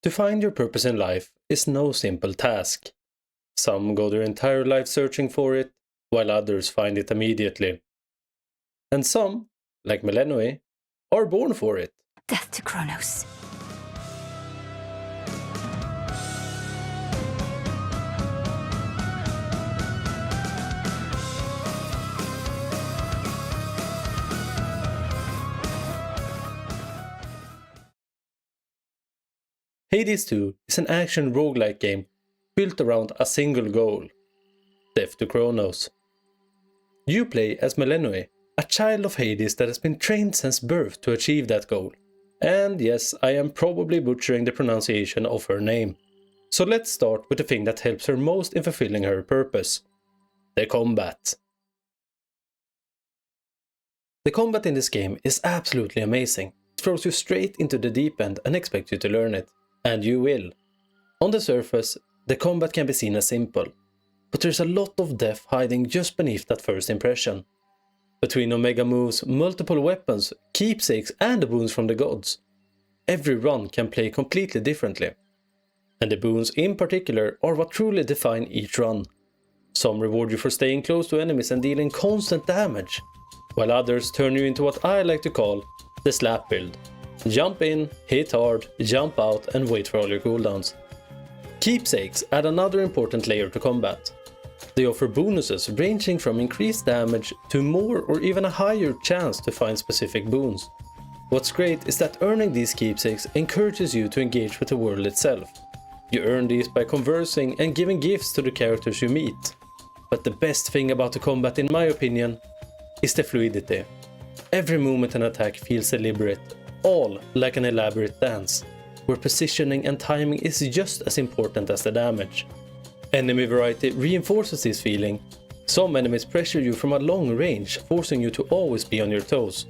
To find your purpose in life is no simple task. Some go their entire life searching for it, while others find it immediately. And some, like Melenoe, are born for it. Death to Kronos. Hades 2 is an action roguelike game built around a single goal: death to Kronos. You play as Melenoe, a child of Hades that has been trained since birth to achieve that goal. And yes, I am probably butchering the pronunciation of her name. So let's start with the thing that helps her most in fulfilling her purpose: the combat. The combat in this game is absolutely amazing. It throws you straight into the deep end and expects you to learn it. And you will. On the surface, the combat can be seen as simple, but there's a lot of depth hiding just beneath that first impression. Between Omega moves, multiple weapons, keepsakes and the boons from the gods, every run can play completely differently. And the boons in particular are what truly define each run. Some reward you for staying close to enemies and dealing constant damage, while others turn you into what I like to call the slap build. Jump in, hit hard, jump out and wait for all your cooldowns. Keepsakes add another important layer to combat. They offer bonuses ranging from increased damage to more or even a higher chance to find specific boons. What's great is that earning these keepsakes encourages you to engage with the world itself. You earn these by conversing and giving gifts to the characters you meet. But the best thing about the combat, in my opinion, is the fluidity. Every movement and attack feels deliberate, all like an elaborate dance, where positioning and timing is just as important as the damage. Enemy variety reinforces this feeling. Some enemies pressure you from a long range, forcing you to always be on your toes,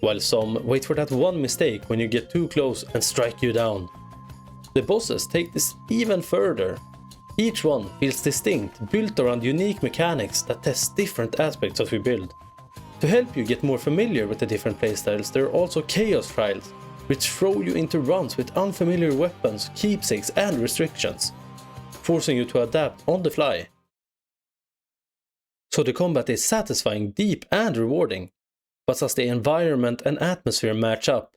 while some wait for that one mistake when you get too close and strike you down. The bosses take this even further. Each one feels distinct, built around unique mechanics that test different aspects of your build. To help you get more familiar with the different playstyles, there are also chaos trials, which throw you into runs with unfamiliar weapons, keepsakes and restrictions, forcing you to adapt on the fly. So the combat is satisfying, deep and rewarding, but does the environment and atmosphere match up?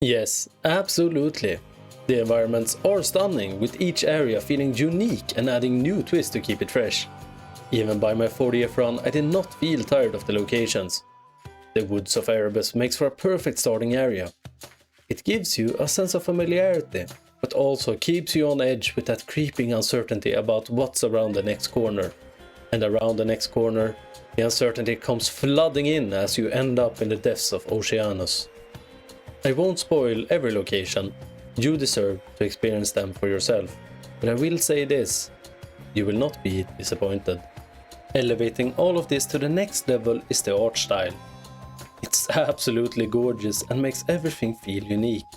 Yes, absolutely. The environments are stunning, with each area feeling unique and adding new twists to keep it fresh. Even by my 40th run, I did not feel tired of the locations. The woods of Erebus makes for a perfect starting area. It gives you a sense of familiarity, but also keeps you on edge with that creeping uncertainty about what's around the next corner. And around the next corner, the uncertainty comes flooding in as you end up in the depths of Oceanus. I won't spoil every location, you deserve to experience them for yourself, but I will say this: you will not be disappointed. Elevating all of this to the next level is the art style. It's absolutely gorgeous and makes everything feel unique.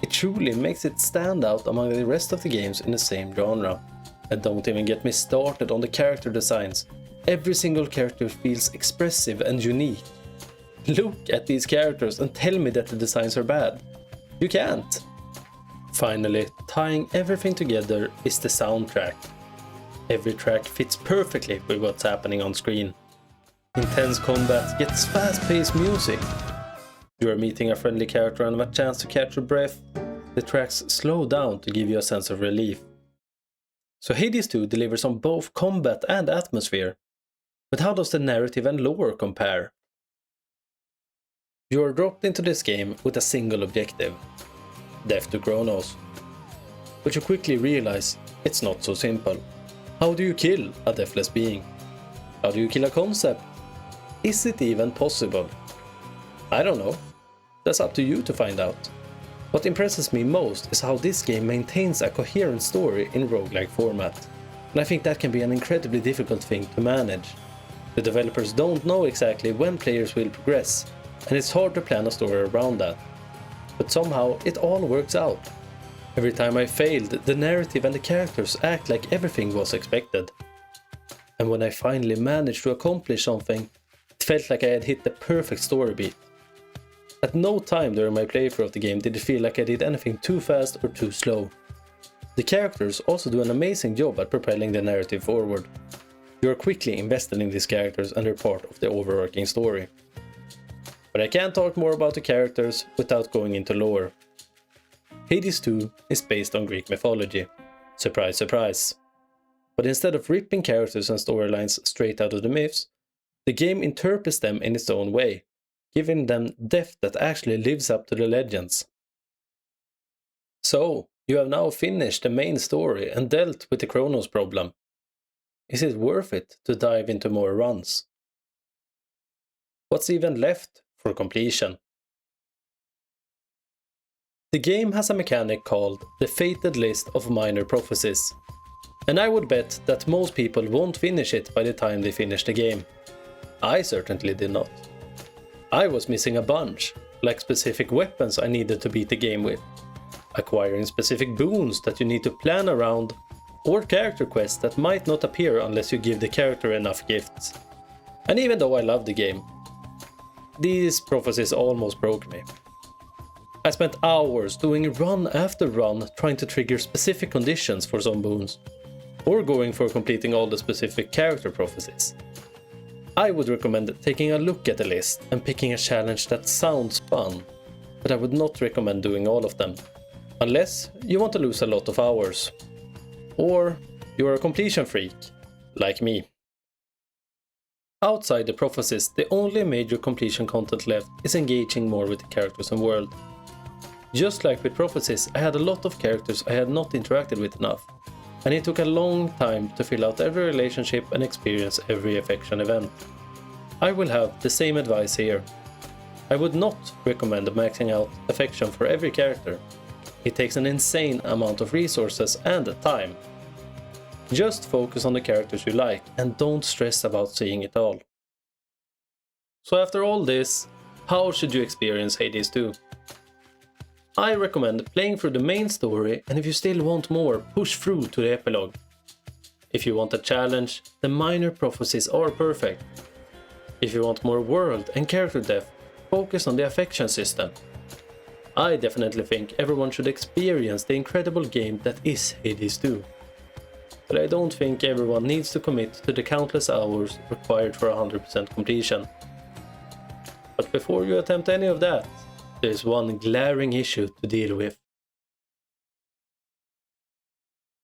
It truly makes it stand out among the rest of the games in the same genre. And don't even get me started on the character designs. Every single character feels expressive and unique. Look at these characters and tell me that the designs are bad. You can't. Finally, tying everything together is the soundtrack. Every track fits perfectly with what's happening on screen. Intense combat gets fast-paced music. You are meeting a friendly character and have a chance to catch your breath. The tracks slow down to give you a sense of relief. So Hades 2 delivers on both combat and atmosphere. But how does the narrative and lore compare? You are dropped into this game with a single objective: death to Kronos. But you quickly realize it's not so simple. How do you kill a deathless being? How do you kill a concept? Is it even possible? I don't know. That's up to you to find out. What impresses me most is how this game maintains a coherent story in roguelike format. And I think that can be an incredibly difficult thing to manage. The developers don't know exactly when players will progress, and it's hard to plan a story around that. but somehow it all works out. Every time I failed, the narrative and the characters act like everything was expected. And when I finally managed to accomplish something, it felt like I had hit the perfect story beat. At no time during my playthrough of the game did it feel like I did anything too fast or too slow. The characters also do an amazing job at propelling the narrative forward. You are quickly invested in these characters and they're part of the overarching story. But I can't talk more about the characters without going into lore. Hades 2 is based on Greek mythology. Surprise, surprise. But instead of ripping characters and storylines straight out of the myths, the game interprets them in its own way, giving them depth that actually lives up to the legends. So, you have now finished the main story and dealt with the Chronos problem. Is it worth it to dive into more runs? What's even left for completion? The game has a mechanic called the Fated List of Minor Prophecies, and I would bet that most people won't finish it by the time they finish the game. I certainly did not. I was missing a bunch, like specific weapons I needed to beat the game with, acquiring specific boons that you need to plan around, or character quests that might not appear unless you give the character enough gifts. And even though I love the game, these prophecies almost broke me. I spent hours doing run after run trying to trigger specific conditions for some boons, or going for completing all the specific character prophecies. I would recommend taking a look at the list and picking a challenge that sounds fun, but I would not recommend doing all of them, unless you want to lose a lot of hours. Or you're a completion freak, like me. Outside the prophecies, the only major completion content left is engaging more with the characters and world. Just like with prophecies, I had a lot of characters I had not interacted with enough, and it took a long time to fill out every relationship and experience every affection event. I will have the same advice here. I would not recommend maxing out affection for every character. It takes an insane amount of resources and time. Just focus on the characters you like and don't stress about seeing it all. So after all this, how should you experience Hades 2? I recommend playing through the main story, and if you still want more, push through to the epilogue. If you want a challenge, the minor prophecies are perfect. If you want more world and character depth, focus on the affection system. I definitely think everyone should experience the incredible game that is Hades 2. But I don't think everyone needs to commit to the countless hours required for 100% completion. But before you attempt any of that, there's one glaring issue to deal with.